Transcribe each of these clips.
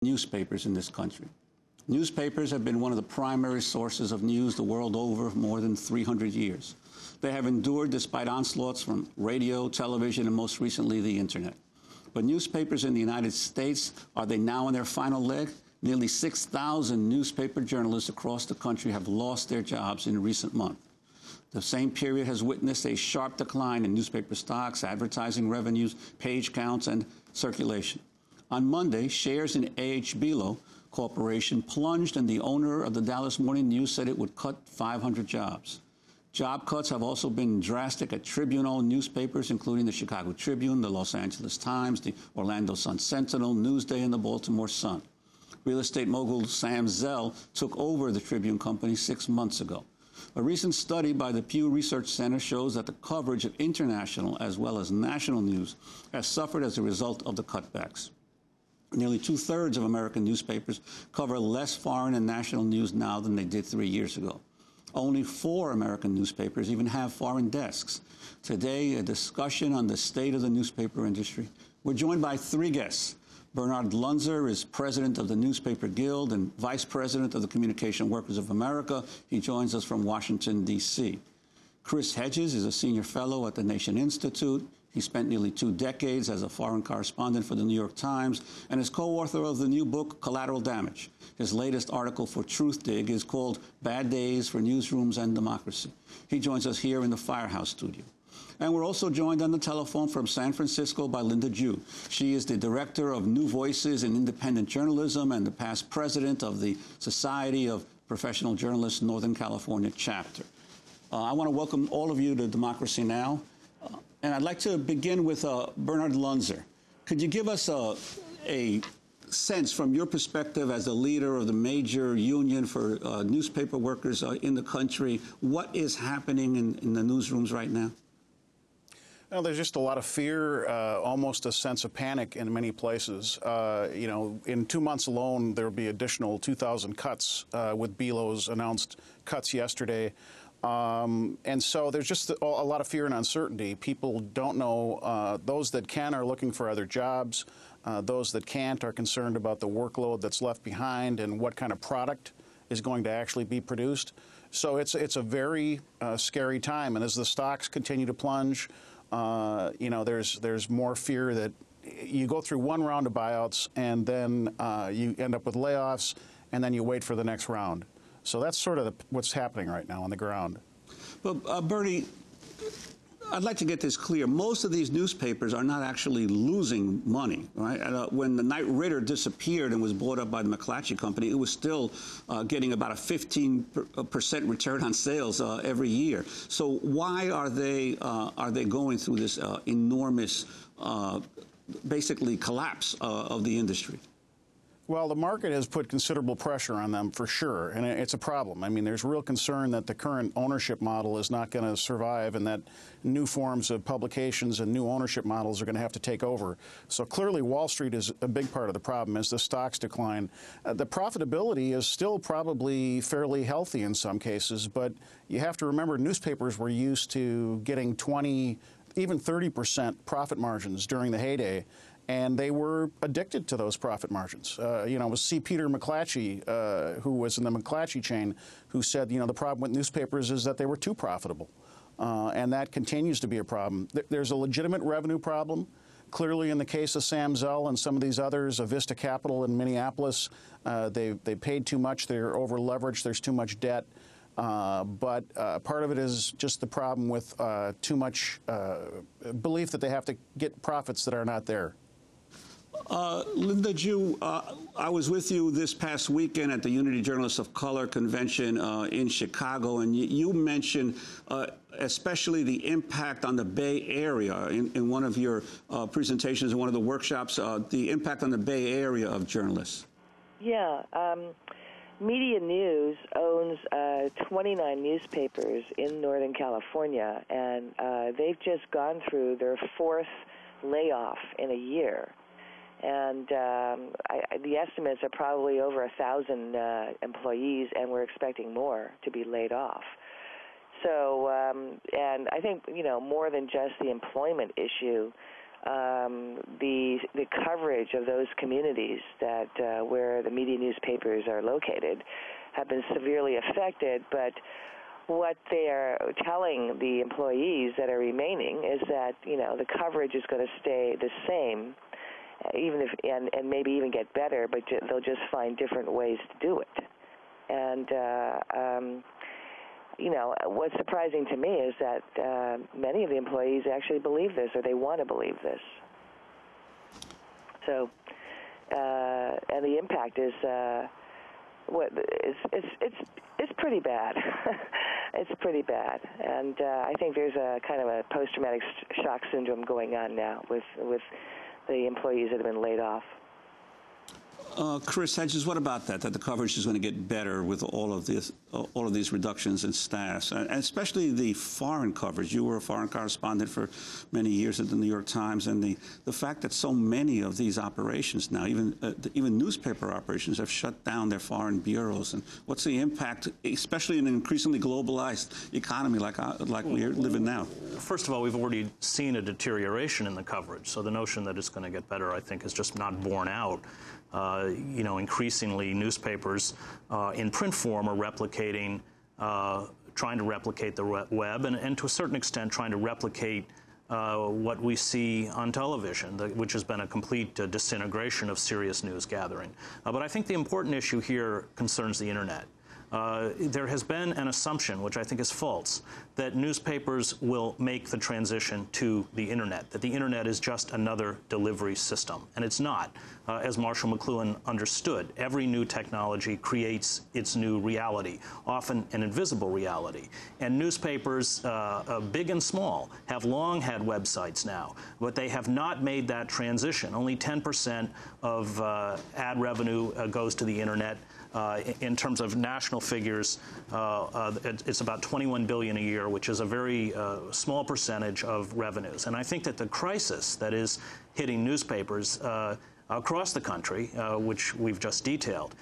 newspapers in this country. Newspapers have been one of the primary sources of news the world over for more than 300 years. They have endured despite onslaughts from radio, television, and most recently the internet. But newspapers in the United States, are they now on their final leg? Nearly 6,000 newspaper journalists across the country have lost their jobs in recent months. The same period has witnessed a sharp decline in newspaper stocks, advertising revenues, page counts, and circulation. On Monday, shares in A.H. Belo Corporation plunged, and the owner of the Dallas Morning News said it would cut 500 jobs. Job cuts have also been drastic at Tribune-owned newspapers, including the Chicago Tribune, the Los Angeles Times, the Orlando Sun-Sentinel, Newsday, and the Baltimore Sun. Real estate mogul Sam Zell took over the Tribune Company 6 months ago. A recent study by the Pew Research Center shows that the coverage of international as well as national news has suffered as a result of the cutbacks. Nearly 2/3 of American newspapers cover less foreign and national news now than they did 3 years ago. Only 4 American newspapers even have foreign desks. Today, a discussion on the state of the newspaper industry. We're joined by 3 guests. Bernard Lunzer is president of the Newspaper Guild and vice president of the Communication Workers of America. He joins us from Washington, D.C. Chris Hedges is a senior fellow at the Nation Institute. He spent nearly 2 decades as a foreign correspondent for the New York Times and is co-author of the new book, Collateral Damage. His latest article for Truthdig is called Bad Days for Newsrooms and Democracy. He joins us here in the Firehouse studio. And we're also joined on the telephone from San Francisco by Linda Jue. She is the director of New Voices in Independent Journalism and the past president of the Society of Professional Journalists Northern California chapter. I want to welcome all of you to Democracy Now! And I'd like to begin with Bernard Lunzer. Could you give us a sense from your perspective as a leader of the major union for newspaper workers in the country, what is happening in the newsrooms right now? Well, there's just a lot of fear, almost a sense of panic in many places. You know, in 2 months alone, there will be additional 2,000 cuts with Belo's announced cuts yesterday. And so there's just a lot of fear and uncertainty. People don't know. Those that can are looking for other jobs. Those that can't are concerned about the workload that's left behind and what kind of product is going to actually be produced. So it's a very scary time. And as the stocks continue to plunge, you know, there's more fear that you go through one round of buyouts and then you end up with layoffs, and then you wait for the next round. So that's sort of what's happening right now on the ground. But Bernie, I'd like to get this clear. Most of these newspapers are not actually losing money, right? When the Knight Ridder disappeared and was bought up by the McClatchy Company, it was still getting about a 15% return on sales every year. So why are they going through this enormous, basically collapse of the industry? Well, the market has put considerable pressure on them for sure, and it's a problem. I mean, there's real concern that the current ownership model is not going to survive and that new forms of publications and new ownership models are going to have to take over. So clearly Wall Street is a big part of the problem as the stocks decline. The profitability is still probably fairly healthy in some cases, but you have to remember newspapers were used to getting 20, even 30% profit margins during the heyday. And they were addicted to those profit margins. You know, it was C. Peter McClatchy, who was in the McClatchy chain, who said, you know, the problem with newspapers is that they were too profitable. And that continues to be a problem. There's a legitimate revenue problem. Clearly, in the case of Sam Zell and some of these others, Vista Capital in Minneapolis, they paid too much. They're over-leveraged. There's too much debt. But part of it is just the problem with too much belief that they have to get profits that are not there. Linda Jue, I was with you this past weekend at the Unity Journalists of Color convention in Chicago, and you mentioned especially the impact on the Bay Area in one of your presentations, in one of the workshops, the impact on the Bay Area of journalists. Yeah. Media News owns 29 newspapers in Northern California, and they've just gone through their 4th layoff in a year. And the estimates are probably over 1,000 employees, and we're expecting more to be laid off. So, and I think, you know, more than just the employment issue, the coverage of those communities that where the media newspapers are located have been severely affected. But what they are telling the employees that are remaining is that, you know, the coverage is going to stay the same, even if and maybe even get better, but they'll just find different ways to do it. And you know, what's surprising to me is that many of the employees actually believe this, or they want to believe this. So, and the impact is it's pretty bad. It's pretty bad, and I think there's a kind of a post-traumatic shock syndrome going on now with the employees that have been laid off. Chris Hedges, what about that? That the coverage is going to get better with all of these reductions in staffs, and especially the foreign coverage. You were a foreign correspondent for many years at the New York Times, and the fact that so many of these operations now, even newspaper operations, have shut down their foreign bureaus. And what's the impact, especially in an increasingly globalized economy like we're living now? First of all, we've already seen a deterioration in the coverage, so the notion that it's going to get better, I think, is just not borne out. You know, increasingly newspapers in print form are replicating, trying to replicate the web, and to a certain extent trying to replicate what we see on television, which has been a complete disintegration of serious news gathering. But I think the important issue here concerns the Internet. There has been an assumption, which I think is false, that newspapers will make the transition to the Internet, that the Internet is just another delivery system. And it's not. As Marshall McLuhan understood, every new technology creates its new reality, often an invisible reality. And newspapers, big and small, have long had websites now, but they have not made that transition. Only 10% of ad revenue goes to the Internet. In terms of national figures, it's about $21 billion a year, which is a very small percentage of revenues. And I think that the crisis that is hitting newspapers across the country, which we've just detailed,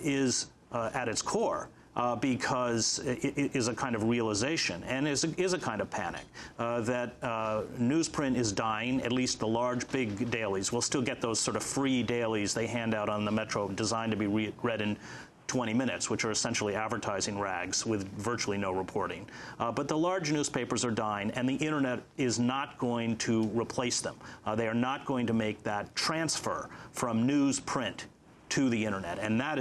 is at its core because it is a kind of realization and is a kind of panic that newsprint is dying. At least the large, big dailies. We'll still get those sort of free dailies they hand out on the Metro, designed to be read in 20 minutes, which are essentially advertising rags with virtually no reporting. But the large newspapers are dying, and the Internet is not going to replace them. They are not going to make that transfer from newsprint to the Internet, and that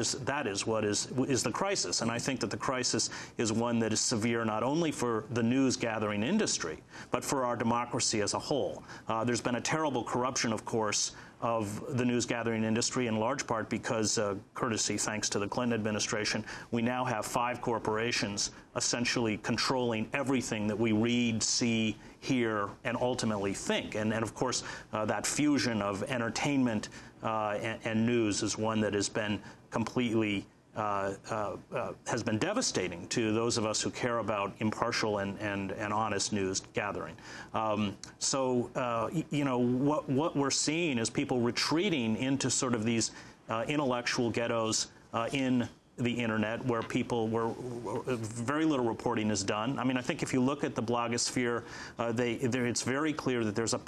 is what is the crisis. And I think that the crisis is one that is severe not only for the news gathering industry, but for our democracy as a whole. There's been a terrible corruption, of course, of the news gathering industry, in large part because, courtesy thanks to the Clinton administration, we now have 5 corporations essentially controlling everything that we read, see, hear, and ultimately think. And of course, that fusion of entertainment and news is one that has been completely has been devastating to those of us who care about impartial and honest news gathering. You know, what we're seeing is people retreating into sort of these intellectual ghettos in the Internet, where very little reporting is done. I mean, I think if you look at the blogosphere, it's very clear that there's a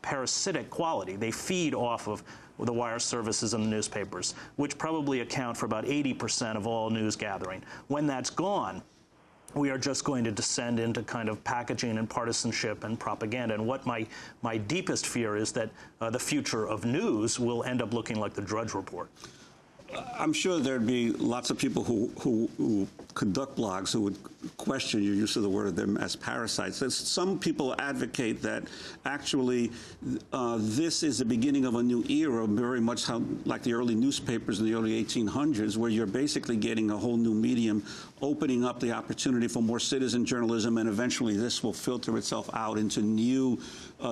parasitic quality. They feed off of the wire services and the newspapers, which probably account for about 80% of all news gathering. When that's gone, we are just going to descend into kind of packaging and partisanship and propaganda. And what my deepest fear is that the future of news will end up looking like the Drudge Report. I'm sure there'd be lots of people who conduct blogs who would question your use of the word of them as parasites. Some people advocate that actually this is the beginning of a new era, very much like the early newspapers in the early 1800s, where you're basically getting a whole new medium, opening up the opportunity for more citizen journalism, and eventually this will filter itself out into new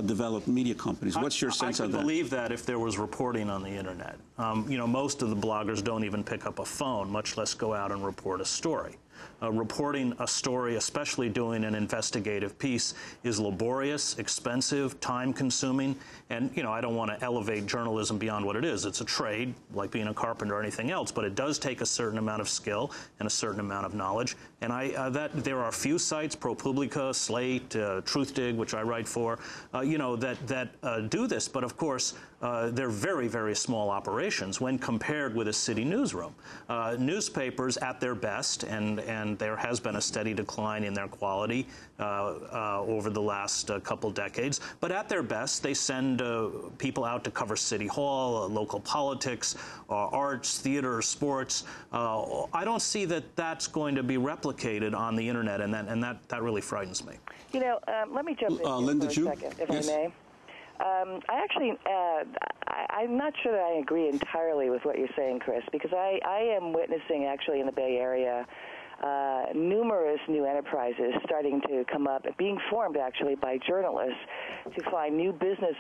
developed media companies. What's your sense of that? I could believe that if there was reporting on the Internet. You know, most of the bloggers don't even pick up a phone, much less go out and report a story. Reporting a story, especially doing an investigative piece, is laborious, expensive, time-consuming, and, you know, I don't want to elevate journalism beyond what it is. It's a trade, like being a carpenter or anything else, but it does take a certain amount of skill and a certain amount of knowledge. And there are a few sites, ProPublica, Slate, Truthdig, which I write for, you know, that do this. But of course, they're very, very small operations when compared with a city newsroom. Newspapers, at their best, and there has been a steady decline in their quality over the last couple decades, but at their best, they send people out to cover City Hall, local politics, arts, theater, sports. I don't see that that's going to be replicated on the internet, and that really frightens me. You know, let me jump in here Linda for a Jue? second, if Yes. I may. I'm not sure that I agree entirely with what you're saying, Chris, because I am witnessing actually in the Bay Area numerous new enterprises starting to come up, being formed actually by journalists to find new business